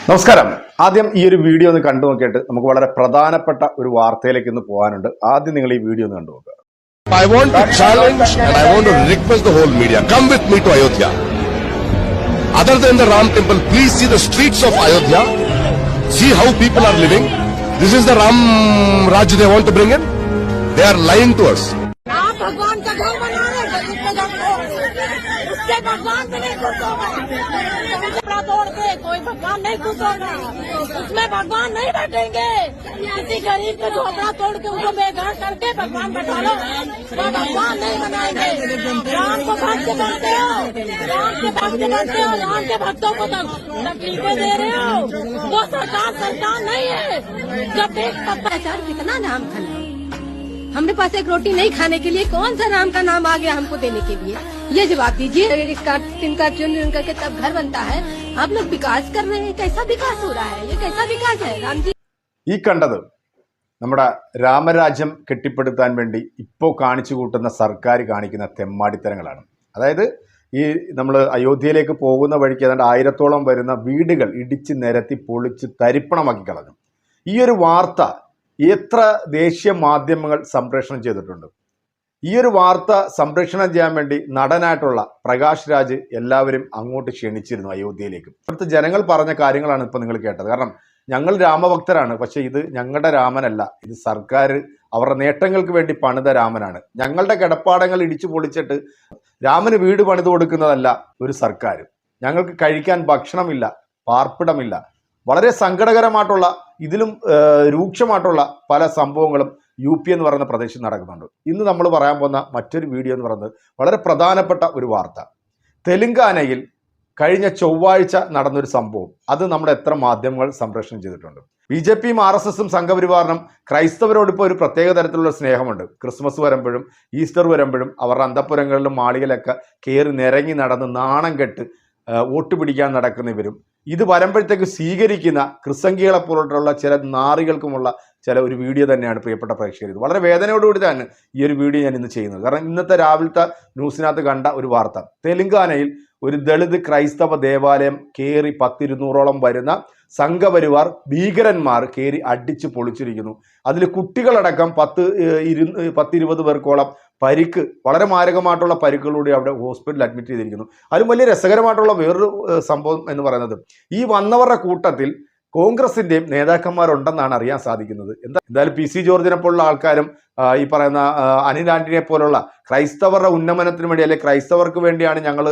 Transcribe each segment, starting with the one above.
നമസ്കാരം. ആദ്യം ഈ ഒരു വീഡിയോ ഒന്ന് കണ്ടു നോക്കിയിട്ട് നമുക്ക് വളരെ പ്രധാനപ്പെട്ട ഒരു വാർത്തയിലേക്ക് ഇന്ന് പോകാനുണ്ട്. ആദ്യം നിങ്ങൾ ഈ വീഡിയോ ഒന്ന് കണ്ടു നോക്കുക. I want to challenge and I want to request the whole media, come with me to Ayodhya. Other than the Ram temple, please see the streets of Ayodhya. See how people are living. This is the Ram Raj they want to bring in. They are lying to us. आप भगवान का घर बना रहे उससे भगवान भी नहीं खुश होगा। कपड़ा तोड़ के कोई भगवान नहीं खुश होगा, उसमें भगवान नहीं बैठेंगे। किसी गरीब का झोपड़ा तोड़ के उसको बेघर करके भगवान बैठा लो, वो भगवान नहीं बनाएंगे। राम को भक्त बनते हो, राम के भक्त बनते हो, राम के भक्तों को तकलीफें दे रहे हो। वो सरकार नहीं है। जब देख अत्याचार कितना नाम खाना, हमारे पास एक रोटी नहीं खाने के लिए कौन सा राम का नाम आ गया हमको देने के लिए? ये जवाब दीजिए। तिनका चुन करके तब घर बनता है। आप लोग विकास कर रहे हैं, कैसा विकास हो रहा है? ये कैसा विकास है? राम जी ഈ കണ്ടത് നമ്മുടെ രാമരാജ്യം കെട്ടിപ്പടുത്താൻ വേണ്ടി ഇപ്പോൾ കാണിച്ചു കൂട്ടുന്ന സർക്കാർ കാണിക്കുന്ന തെമ്മാടിത്തരങ്ങളാണ്. അതായത് ഈ നമ്മൾ അയോധ്യയിലേക്ക് പോകുന്ന വഴിക്ക് ഏതാണ്ട് 1000-ഓളം വരുന്ന വീടുകൾ ഇടിച്ച് നിരത്തി പൊളിച്ച് തരിപ്പണമാക്കി കളഞ്ഞു. ഈ ഒരു വാർത്ത എത്ര ദേശീയ മാധ്യമങ്ങൾ സംപ്രേഷണം ചെയ്തിട്ടുണ്ട്. ഈ ഒരു വാർത്ത സംപ്രേഷണം ചെയ്യാൻ വേണ്ടി നടനായിട്ടുള്ള പ്രകാശ് രാജ് എല്ലാവരും അങ്ങോട്ട് ക്ഷണിച്ചിരുന്നു അയോധ്യയിലേക്ക്. ഇവിടുത്തെ ജനങ്ങൾ പറഞ്ഞ കാര്യങ്ങളാണ് ഇപ്പോൾ നിങ്ങൾ കേട്ടത്. കാരണം ഞങ്ങൾ രാമഭക്തരാണ്, പക്ഷേ ഇത് ഞങ്ങളുടെ രാമനല്ല, ഇത് സർക്കാർ അവരുടെ നേട്ടങ്ങൾക്ക് വേണ്ടി പണിത രാമനാണ്. ഞങ്ങളുടെ കിടപ്പാടങ്ങൾ ഇടിച്ചു പൊളിച്ചിട്ട് രാമന് വീട് പണിത് കൊടുക്കുന്നതല്ല ഒരു സർക്കാർ. ഞങ്ങൾക്ക് കഴിക്കാൻ ഭക്ഷണമില്ല, പാർപ്പിടമില്ല. വളരെ സങ്കടകരമായിട്ടുള്ള ഇതിലും രൂക്ഷമായിട്ടുള്ള പല സംഭവങ്ങളും UP എന്ന് പറയുന്ന പ്രദേശത്ത് നടക്കുന്നുണ്ട്. ഇന്ന് നമ്മൾ പറയാൻ പോകുന്ന മറ്റൊരു വീഡിയോ എന്ന് പറയുന്നത് വളരെ പ്രധാനപ്പെട്ട ഒരു വാർത്ത. തെലുങ്കാനയിൽ കഴിഞ്ഞ ചൊവ്വാഴ്ച നടന്നൊരു സംഭവം, അത് നമ്മുടെ എത്ര മാധ്യമങ്ങൾ സംപ്രേഷണം ചെയ്തിട്ടുണ്ട്. BJPയും RSSും സംഘപരിവാറിനും ക്രൈസ്തവരോട് ഇപ്പോൾ ഒരു പ്രത്യേക തരത്തിലുള്ള സ്നേഹമുണ്ട്. ക്രിസ്മസ് വരുമ്പോഴും ഈസ്റ്റർ വരുമ്പോഴും അവരുടെ അന്തഃപുരങ്ങളിലും മാളികയിലൊക്കെ കയറി നിരങ്ങി നടന്ന് നാണം കെട്ട് വോട്ട് പിടിക്കാൻ നടക്കുന്ന ഇവരും ഇത് വരുമ്പോഴത്തേക്ക് സ്വീകരിക്കുന്ന ക്രിസംഖികളെ പോലുള്ള ചില നാറികൾക്കുമുള്ള ചില ഒരു വീഡിയോ തന്നെയാണ് പ്രിയപ്പെട്ട പ്രേക്ഷകർ. ഇത് വളരെ വേദനയോടുകൂടി തന്നെ ഈ ഒരു വീഡിയോ ഞാൻ ഇന്ന് ചെയ്യുന്നത്. കാരണം ഇന്നത്തെ രാവിലത്തെ ന്യൂസിനകത്ത് കണ്ട ഒരു വാർത്ത, തെലുങ്കാനയിൽ ഒരു ദളിത് ക്രൈസ്തവ ദേവാലയം കയറി 100-200ഓളം വരുന്ന സംഘപരിവാർ ഭീകരന്മാർ കയറി അടിച്ച് പൊളിച്ചിരിക്കുന്നു. അതിൽ കുട്ടികളടക്കം 10-20 പേർക്കോളം പരിക്ക്, വളരെ മാരകമായിട്ടുള്ള പരിക്കുകളൂടെ അവിടെ ഹോസ്പിറ്റലിൽ അഡ്മിറ്റ് ചെയ്തിരിക്കുന്നു. അതിലും വലിയ രസകരമായിട്ടുള്ള വേറൊരു സംഭവം എന്ന് പറയുന്നത്, ഈ വന്നവരുടെ കൂട്ടത്തിൽ കോൺഗ്രസിൻ്റെയും നേതാക്കന്മാരുണ്ടെന്നാണ് അറിയാൻ സാധിക്കുന്നത്. എന്തായാലും PC ജോർജിനെ പോലുള്ള ആൾക്കാരും ഈ പറയുന്ന അനിൽ ആന്റണിയെ പോലുള്ള ക്രൈസ്തവരുടെ ഉന്നമനത്തിന് വേണ്ടി അല്ലെങ്കിൽ ക്രൈസ്തവർക്ക് വേണ്ടിയാണ് ഞങ്ങൾ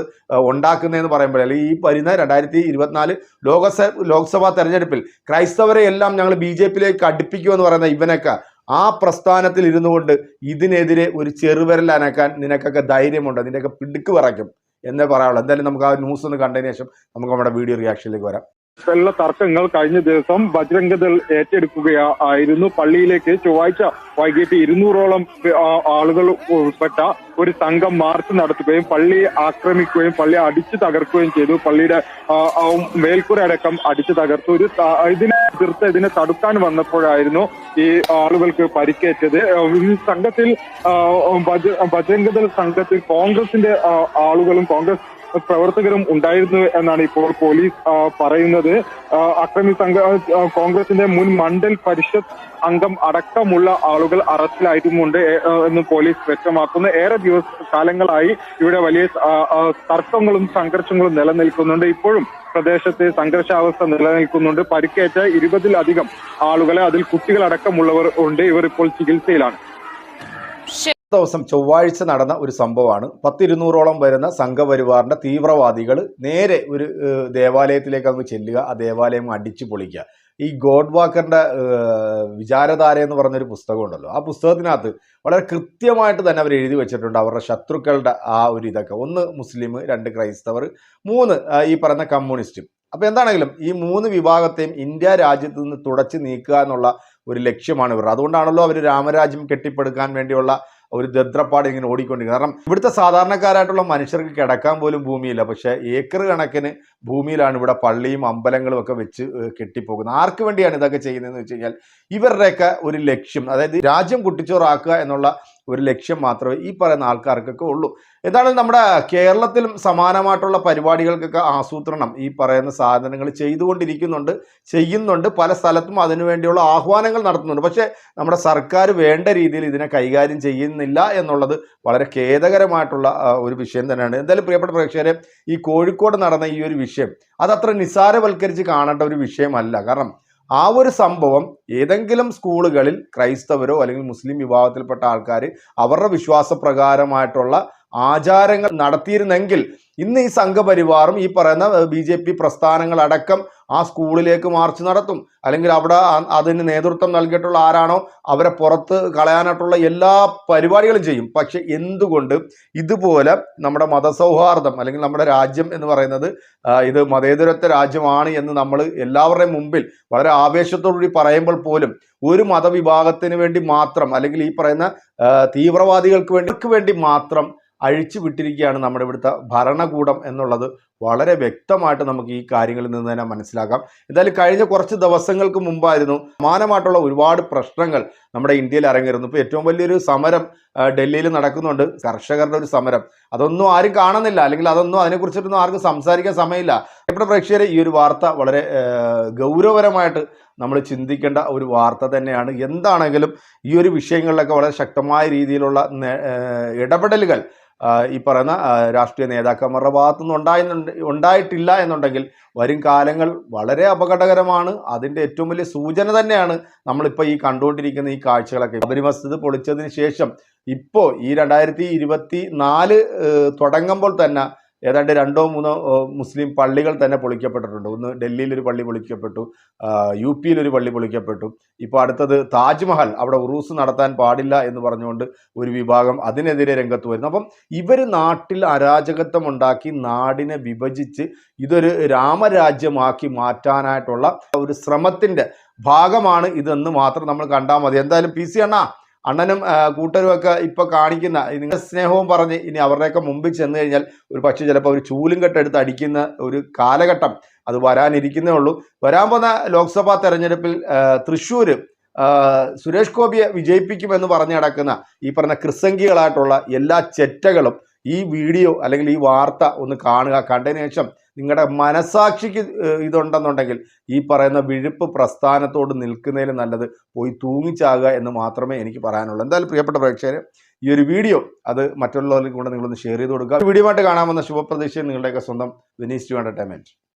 ഉണ്ടാക്കുന്നതെന്ന് പറയുമ്പോൾ, അല്ലെങ്കിൽ ഈ വരുന്ന 2024 ലോക്സഭാ തെരഞ്ഞെടുപ്പിൽ ക്രൈസ്തവരെ എല്ലാം ഞങ്ങൾ BJPയിലേക്ക് അടുപ്പിക്കുമെന്ന് പറയുന്ന ഇവനൊക്കെ ആ പ്രസ്ഥാനത്തിൽ ഇരുന്നു കൊണ്ട് ഇതിനെതിരെ ഒരു ചെറുവിരൽ അനക്കാൻ നിനക്കൊക്കെ ധൈര്യമുണ്ട്, നിനക്കൊക്കെ പിടുക്ക് പറയ്ക്കും എന്നേ പറയാനുള്ളൂ. എന്തായാലും നമുക്ക് ആ ന്യൂസ് ഒന്ന് കണ്ടതിന് ശേഷം നമുക്ക് നമ്മുടെ വീഡിയോ റിയാക്ഷനിലേക്ക് വരാം. വെള്ള തർക്കങ്ങൾ കഴിഞ്ഞ ദിവസം ബജ്രംഗദൾ ഏറ്റെടുക്കുകയായിരുന്നു. പള്ളിയിലേക്ക് ചൊവ്വാഴ്ച വൈകിട്ട് 200ഓളം ആളുകൾ ഉൾപ്പെട്ട ഒരു സംഘം മാർച്ച് നടത്തുകയും പള്ളിയെ ആക്രമിക്കുകയും പള്ളിയെ അടിച്ചു തകർക്കുകയും ചെയ്തു. പള്ളിയുടെ മേൽക്കൂര അടക്കം അടിച്ചു തകർത്തു. ഇതിനെ എതിർത്ത് ഇതിനെ തടുക്കാൻ വന്നപ്പോഴായിരുന്നു ഈ ആളുകൾക്ക് പരിക്കേറ്റത്. ഈ സംഘത്തിൽ ബജ്രംഗദൾ സംഘത്തിൽ കോൺഗ്രസിന്റെ ആളുകളും കോൺഗ്രസ് പ്രവർത്തകരും ഉണ്ടായിരുന്നു എന്നാണ് ഇപ്പോൾ പോലീസ് പറയുന്നത്. കോൺഗ്രസിന്റെ മുൻ മണ്ഡൽ പരിഷത്ത് അംഗം അടക്കമുള്ള ആളുകൾ അറസ്റ്റിലായിട്ടുമുണ്ട് എന്ന് പോലീസ് വ്യക്തമാക്കുന്നു. ഏറെ കാലങ്ങളായി ഇവിടെ വലിയ തർക്കങ്ങളും സംഘർഷങ്ങളും നിലനിൽക്കുന്നുണ്ട്. ഇപ്പോഴും പ്രദേശത്ത് സംഘർഷാവസ്ഥ നിലനിൽക്കുന്നുണ്ട്. പരിക്കേറ്റ 20-ലധികം ആളുകളെ, അതിൽ കുട്ടികളടക്കമുള്ളവർ ഉണ്ട്. ഇവർ ഇപ്പോൾ ചികിത്സയിലാണ്. ദിവസം ചൊവ്വാഴ്ച നടന്ന ഒരു സംഭവമാണ്. 10-200ഓളം വരുന്ന സംഘപരിവാറിന്റെ തീവ്രവാദികൾ നേരെ ഒരു ദേവാലയത്തിലേക്ക് അങ്ങ് ചെല്ലുക, ആ ദേവാലയം അടിച്ചു പൊളിക്കുക. ഈ ഗോഡ് വാക്കറിന്റെ വിചാരധാര എന്ന് പറഞ്ഞൊരു പുസ്തകമുണ്ടല്ലോ, ആ പുസ്തകത്തിനകത്ത് വളരെ കൃത്യമായിട്ട് തന്നെ അവർ എഴുതി വെച്ചിട്ടുണ്ട് അവരുടെ ശത്രുക്കളുടെ ആ ഒരു ഇതൊക്കെ. 1 മുസ്ലിം, 2 ക്രൈസ്തവർ, 3 ഈ പറയുന്ന കമ്മ്യൂണിസ്റ്റും. അപ്പോൾ എന്താണെങ്കിലും ഈ 3 വിഭാഗത്തെയും ഇന്ത്യ രാജ്യത്ത് നിന്ന് തുടച്ചു നീക്കുക എന്നുള്ള ഒരു ലക്ഷ്യമാണ് ഇവർ. അതുകൊണ്ടാണല്ലോ അവർ രാമരാജ്യം കെട്ടിപ്പടുക്കാൻ വേണ്ടിയുള്ള ഒരു ദദ്രപ്പാട് ഇങ്ങനെ ഓടിക്കൊണ്ടിരിക്കുന്നത്. കാരണം ഇവിടുത്തെ സാധാരണക്കാരായിട്ടുള്ള മനുഷ്യർക്ക് കിടക്കാൻ പോലും ഭൂമിയില്ല, പക്ഷേ ഏക്കർ കണക്കിന് ഭൂമിയിലാണ് ഇവിടെ പള്ളിയും അമ്പലങ്ങളും ഒക്കെ വെച്ച് കെട്ടിപ്പോകുന്നത്. ആർക്ക് വേണ്ടിയാണ് ഇതൊക്കെ ചെയ്യുന്നതെന്ന് വെച്ച് കഴിഞ്ഞാൽ ഇവരുടെയൊക്കെ ഒരു ലക്ഷ്യം, അതായത് രാജ്യം കുട്ടിച്ചോറാക്കുക എന്നുള്ള ഒരു ലക്ഷ്യം മാത്രമേ ഈ പറയുന്ന ആൾക്കാർക്കൊക്കെ ഉള്ളൂ. എന്തായാലും നമ്മുടെ കേരളത്തിലും സമാനമായിട്ടുള്ള പരിപാടികൾക്കൊക്കെ ആസൂത്രണം ഈ പറയുന്ന സാധനങ്ങൾ ചെയ്യുന്നുണ്ട്. പല സ്ഥലത്തും അതിനുവേണ്ടിയുള്ള ആഹ്വാനങ്ങൾ നടത്തുന്നുണ്ട്. പക്ഷേ നമ്മുടെ സർക്കാർ വേണ്ട രീതിയിൽ ഇതിനെ കൈകാര്യം ചെയ്യുന്നില്ല എന്നുള്ളത് വളരെ ഖേദകരമായിട്ടുള്ള ഒരു വിഷയം തന്നെയാണ്. എന്തായാലും പ്രിയപ്പെട്ട പ്രേക്ഷകരെ, ഈ കോഴിക്കോട് നടന്ന ഈ ഒരു വിഷയം അതത്ര നിസ്സാരവൽക്കരിച്ച് കാണേണ്ട ഒരു വിഷയമല്ല. കാരണം ആ ഒരു സംഭവം ഏതെങ്കിലും സ്കൂളുകളിൽ ക്രൈസ്തവരോ അല്ലെങ്കിൽ മുസ്ലിം വിഭാഗത്തിൽപ്പെട്ട ആൾക്കാർ അവരുടെ വിശ്വാസപ്രകാരമായിട്ടുള്ള ആചാരങ്ങൾ നടത്തിയിരുന്നെങ്കിൽ ഇന്ന് ഈ സംഘപരിവാറും ഈ പറയുന്ന BJP പ്രസ്ഥാനങ്ങളടക്കം ആ സ്കൂളിലേക്ക് മാർച്ച് നടത്തും. അല്ലെങ്കിൽ അവിടെ അതിന് നേതൃത്വം നൽകിയിട്ടുള്ള ആരാണോ അവരെ പുറത്ത് കളയാനായിട്ടുള്ള എല്ലാ പരിപാടികളും ചെയ്യും. പക്ഷെ എന്തുകൊണ്ട് ഇതുപോലെ നമ്മുടെ മതസൗഹാർദ്ദം അല്ലെങ്കിൽ നമ്മുടെ രാജ്യം എന്ന് പറയുന്നത് ഇത് മതേതരത്വ രാജ്യമാണ് എന്ന് നമ്മൾ എല്ലാവരുടെയും മുമ്പിൽ വളരെ ആവേശത്തോടുകൂടി പറയുമ്പോൾ പോലും ഒരു മതവിഭാഗത്തിന് വേണ്ടി മാത്രം അല്ലെങ്കിൽ ഈ പറയുന്ന തീവ്രവാദികൾക്ക് വേണ്ടി മാത്രം അഴിച്ചു വിട്ടിരിക്കുകയാണ് നമ്മുടെ ഇവിടുത്തെ ഭരണകൂടം എന്നുള്ളത് വളരെ വ്യക്തമായിട്ട് നമുക്ക് ഈ കാര്യങ്ങളിൽ നിന്ന് തന്നെ മനസ്സിലാക്കാം. എന്തായാലും കഴിഞ്ഞ കുറച്ച് ദിവസങ്ങൾക്ക് മുമ്പായിരുന്നു സമാനമായിട്ടുള്ള ഒരുപാട് പ്രശ്നങ്ങൾ നമ്മുടെ ഇന്ത്യയിൽ അരങ്ങേറുന്നു. ഇപ്പോൾ ഏറ്റവും വലിയൊരു സമരം ഡൽഹിയിൽ നടക്കുന്നുണ്ട്, കർഷകരുടെ ഒരു സമരം. അതൊന്നും ആരും കാണുന്നില്ല, അല്ലെങ്കിൽ അതിനെക്കുറിച്ചിട്ടൊന്നും ആർക്കും സംസാരിക്കാൻ സമയമില്ല. ഇവിടെ പ്രേക്ഷകരെ ഈ ഒരു വാർത്ത വളരെ ഗൗരവപരമായിട്ട് നമ്മൾ ചിന്തിക്കേണ്ട ഒരു വാർത്ത തന്നെയാണ്. എന്താണെങ്കിലും ഈ ഒരു വിഷയങ്ങളിലൊക്കെ വളരെ ശക്തമായ രീതിയിലുള്ള ഇടപെടലുകൾ ഈ പറയുന്ന രാഷ്ട്രീയ നേതാക്കന്മാരുടെ ഭാഗത്തുനിന്ന് ഉണ്ടായിട്ടില്ല എന്നുണ്ടെങ്കിൽ വരും കാലങ്ങൾ വളരെ അപകടകരമാണ്. അതിൻ്റെ ഏറ്റവും വലിയ സൂചന തന്നെയാണ് നമ്മളിപ്പോൾ ഈ കണ്ടുകൊണ്ടിരിക്കുന്ന ഈ കാഴ്ചകളൊക്കെ. ബാബരി മസ്ജിദ് പൊളിച്ചതിന് ശേഷം ഇപ്പോൾ ഈ 2024 തുടങ്ങുമ്പോൾ തന്നെ ഏതാണ്ട് 2-3 മുസ്ലിം പള്ളികൾ തന്നെ പൊളിക്കപ്പെട്ടിട്ടുണ്ട്. ഒന്ന് ഡൽഹിയിലൊരു പള്ളി പൊളിക്കപ്പെട്ടു, UP-യിലൊരു പള്ളി പൊളിക്കപ്പെട്ടു. ഇപ്പോൾ അടുത്തത് താജ്മഹൽ, അവിടെ ഉറൂസ് നടത്താൻ പാടില്ല എന്ന് പറഞ്ഞുകൊണ്ട് ഒരു വിഭാഗം അതിനെതിരെ രംഗത്ത് വരുന്നു. അപ്പം ഇവർ നാട്ടിൽ അരാജകത്വം ഉണ്ടാക്കി നാടിനെ വിഭജിച്ച് ഇതൊരു രാമരാജ്യമാക്കി മാറ്റാനായിട്ടുള്ള ഒരു ശ്രമത്തിൻ്റെ ഭാഗമാണ് ഇതെന്ന് മാത്രം നമ്മൾ കണ്ടാൽ മതി. എന്തായാലും PC അണ്ണനും കൂട്ടരുമൊക്കെ ഇപ്പോൾ കാണിക്കുന്ന നിങ്ങൾ സ്നേഹവും പറഞ്ഞ് ഇനി അവരുടെയൊക്കെ മുമ്പിൽ ചെന്ന് കഴിഞ്ഞാൽ ഒരു പക്ഷേ ചിലപ്പോൾ ഒരു ചൂലും കെട്ടെടുത്ത് അടിക്കുന്ന ഒരു കാലഘട്ടം അത് വരാനിരിക്കുന്നേ ഉള്ളൂ. വരാൻ പോകുന്ന ലോക്സഭാ തെരഞ്ഞെടുപ്പിൽ തൃശ്ശൂർ സുരേഷ് ഗോപിയെ വിജയിപ്പിക്കുമെന്ന് പറഞ്ഞു നടക്കുന്ന ഈ പറഞ്ഞ ക്രിസംഖികളായിട്ടുള്ള എല്ലാ ചെറ്റകളും ഈ വീഡിയോ അല്ലെങ്കിൽ ഈ വാർത്ത ഒന്ന് കാണുക. കണ്ടതിന് ശേഷം നിങ്ങളുടെ മനസാക്ഷിക്ക് ഇതുണ്ടെന്നുണ്ടെങ്കിൽ ഈ പറയുന്ന വിഴുപ്പ് പ്രസ്ഥാനത്തോട് നിൽക്കുന്നതിൽ നല്ലത് പോയി തൂങ്ങിച്ചാകുക എന്ന് മാത്രമേ എനിക്ക് പറയാനുള്ളൂ. എന്തായാലും പ്രിയപ്പെട്ട പ്രേക്ഷകരെ, ഈ ഒരു വീഡിയോ അത് മറ്റുള്ളവർക്ക് കൂടെ നിങ്ങളൊന്ന് ഷെയർ ചെയ്ത് കൊടുക്കുക. വീഡിയോ ആയിട്ട് കാണാമെന്ന ശുഭപ്രതീക്ഷയിൽ നിങ്ങളുടെയൊക്കെ സ്വന്തം വിനീസ് ടു എൻ്റർടൈൻമെൻറ്റ്.